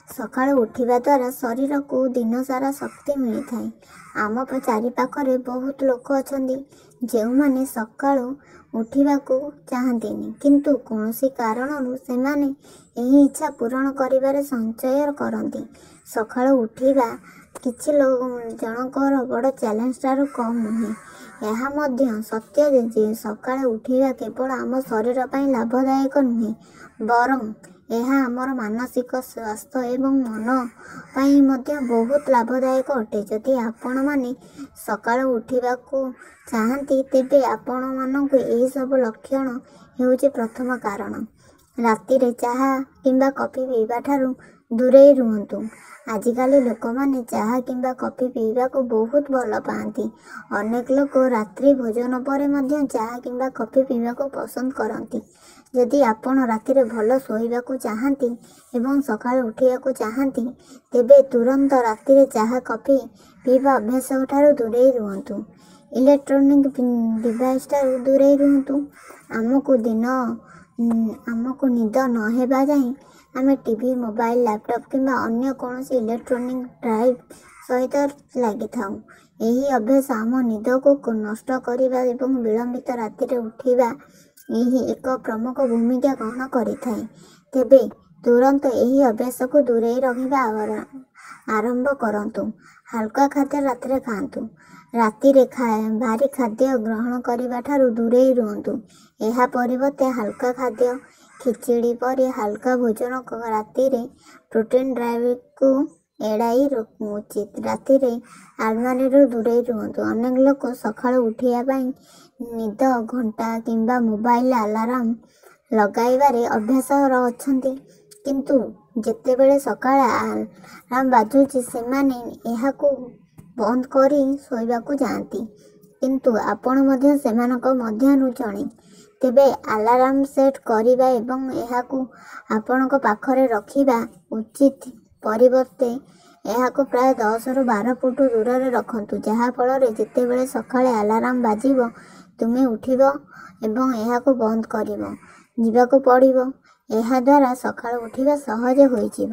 ସକାଳୁ ଉଠିବା ଦ୍ୱାରା ଶରୀରକୁ ଦିନସାରା ଶକ୍ତି ମିଳିଥାଏ। ଆମ ଚାରିପାଖରେ ବହୁତ ଲୋକ ଅଛନ୍ତି ଯେଉଁମାନେ ସକାଳୁ ଉଠିବାକୁ ଚାହାନ୍ତିନି, କିନ୍ତୁ କୌଣସି କାରଣରୁ ସେମାନେ ଏହି ଇଚ୍ଛା ପୂରଣ କରିବାରେ ସଞ୍ଚୟ କରନ୍ତି। ସକାଳୁ ଉଠିବା କିଛି ଜଣଙ୍କର ବଡ଼ ଚ୍ୟାଲେଞ୍ଜଠାରୁ କମ୍ ନୁହେଁ। ଏହା ମଧ୍ୟ ସତ୍ୟ ଯେ ସକାଳୁ ଉଠିବା କେବଳ ଆମ ଶରୀର ପାଇଁ ଲାଭଦାୟକ ନୁହେଁ, ବରଂ ଏହା ଆମର ମାନସିକ ସ୍ୱାସ୍ଥ୍ୟ ଏବଂ ମନ ପାଇଁ ମଧ୍ୟ ବହୁତ ଲାଭଦାୟକ ଅଟେ। ଯଦି ଆପଣମାନେ ସକାଳୁ ଉଠିବାକୁ ଚାହାନ୍ତି, ତେବେ ଆପଣମାନଙ୍କୁ ଏହିସବୁ ଲକ୍ଷଣ ହେଉଛି ପ୍ରଥମ କାରଣ। ରାତିରେ ଚାହା କିମ୍ବା କଫି ପିଇବାଠାରୁ ଦୂରେଇ ରୁହନ୍ତୁ। ଆଜିକାଲି ଲୋକମାନେ ଚାହା କିମ୍ବା କଫି ପିଇବାକୁ ବହୁତ ଭଲ ପାଆନ୍ତି। ଅନେକ ଲୋକ ରାତ୍ରି ଭୋଜନ ପରେ ମଧ୍ୟ ଚାହା କିମ୍ବା କଫି ପିଇବାକୁ ପସନ୍ଦ କରନ୍ତି। ଯଦି ଆପଣ ରାତିରେ ଭଲ ଶୋଇବାକୁ ଚାହାନ୍ତି ଏବଂ ସକାଳୁ ଉଠିବାକୁ ଚାହାନ୍ତି, ତେବେ ତୁରନ୍ତ ରାତିରେ ଚାହା କଫି ପିଇବା ଅଭ୍ୟାସଠାରୁ ଦୂରେଇ ରୁହନ୍ତୁ। ଇଲେକ୍ଟ୍ରୋନିକ୍ ଡିଭାଇସ୍ଠାରୁ ଦୂରେଇ ରୁହନ୍ତୁ। ଆମକୁ ନିଦ ନ ହେବା ଯାଏଁ ଆମେ ଟିଭି, ମୋବାଇଲ, ଲ୍ୟାପଟପ୍ କିମ୍ବା ଅନ୍ୟ କୌଣସି ଇଲେକ୍ଟ୍ରୋନିକ୍ ଡିଭାଇସ୍ ସହିତ ଲାଗିଥାଉ। ଏହି ଅଭ୍ୟାସ ଆମ ନିଦକୁ ନଷ୍ଟ କରିବା ଏବଂ ବିଳମ୍ବିତ ରାତିରେ ଉଠିବା ଏହି ଏକ ପ୍ରମୁଖ ଭୂମିକା ଗ୍ରହଣ କରିଥାଏ। ତେବେ ତୁରନ୍ତ ଏହି ଅଭ୍ୟାସକୁ ଦୂରେଇ ରଖିବା ଆରମ୍ଭ କରନ୍ତୁ। ହାଲକା ଖାଦ୍ୟ ରାତିରେ ଖାଆନ୍ତୁ। ରାତିରେ ଭାରୀ ଖାଦ୍ୟ ଗ୍ରହଣ କରିବାଠାରୁ ଦୂରେଇ ରୁହନ୍ତୁ। ଏହା ପରିବର୍ତ୍ତେ ହାଲକା ଖାଦ୍ୟ, ଖିଚୁଡ଼ି ପରି ହାଲକା ଭୋଜନ ରାତିରେ ପ୍ରୋଟିନ୍ ଡ୍ରାଇଭ୍କୁ ଏଡ଼ାଇ ଉଚିତ। ରାତିରେ ଆଲମାରିରୁ ଦୂରେଇ ରୁହନ୍ତୁ। ଅନେକ ଲୋକ ସକାଳୁ ଉଠିବା ପାଇଁ ନିଦ ଘଣ୍ଟା କିମ୍ବା ମୋବାଇଲ ଆଲାର୍ମ ଲଗାଇବାରେ ଅଭ୍ୟାସର ଅଛନ୍ତି, କିନ୍ତୁ ଯେତେବେଳେ ସକାଳେ ଆଲାର୍ମ ବାଜୁଛି ସେମାନେ ଏହାକୁ ବନ୍ଦ କରି ଶୋଇବାକୁ ଯାଆନ୍ତି। କିନ୍ତୁ ଆପଣ ମଧ୍ୟ ସେମାନଙ୍କ ମଧ୍ୟରୁ ଜଣେ। ତେବେ ଆଲାର୍ମ ସେଟ୍ କରିବା ଏବଂ ଏହାକୁ ଆପଣଙ୍କ ପାଖରେ ରଖିବା ଉଚିତ ପରିବର୍ତ୍ତେ ଏହାକୁ ପ୍ରାୟ 10ରୁ 12 ଫୁଟ ଦୂରରେ ରଖନ୍ତୁ, ଯାହାଫଳରେ ଯେତେବେଳେ ସକାଳେ ଆଲାର୍ମ ବାଜିବ, ତୁମେ ଉଠିବ ଏବଂ ଏହାକୁ ବନ୍ଦ ଯିବାକୁ ପଡ଼ିବ। ଏହାଦ୍ୱାରା ସକାଳୁ ଉଠିବା ସହଜ ହୋଇଯିବ।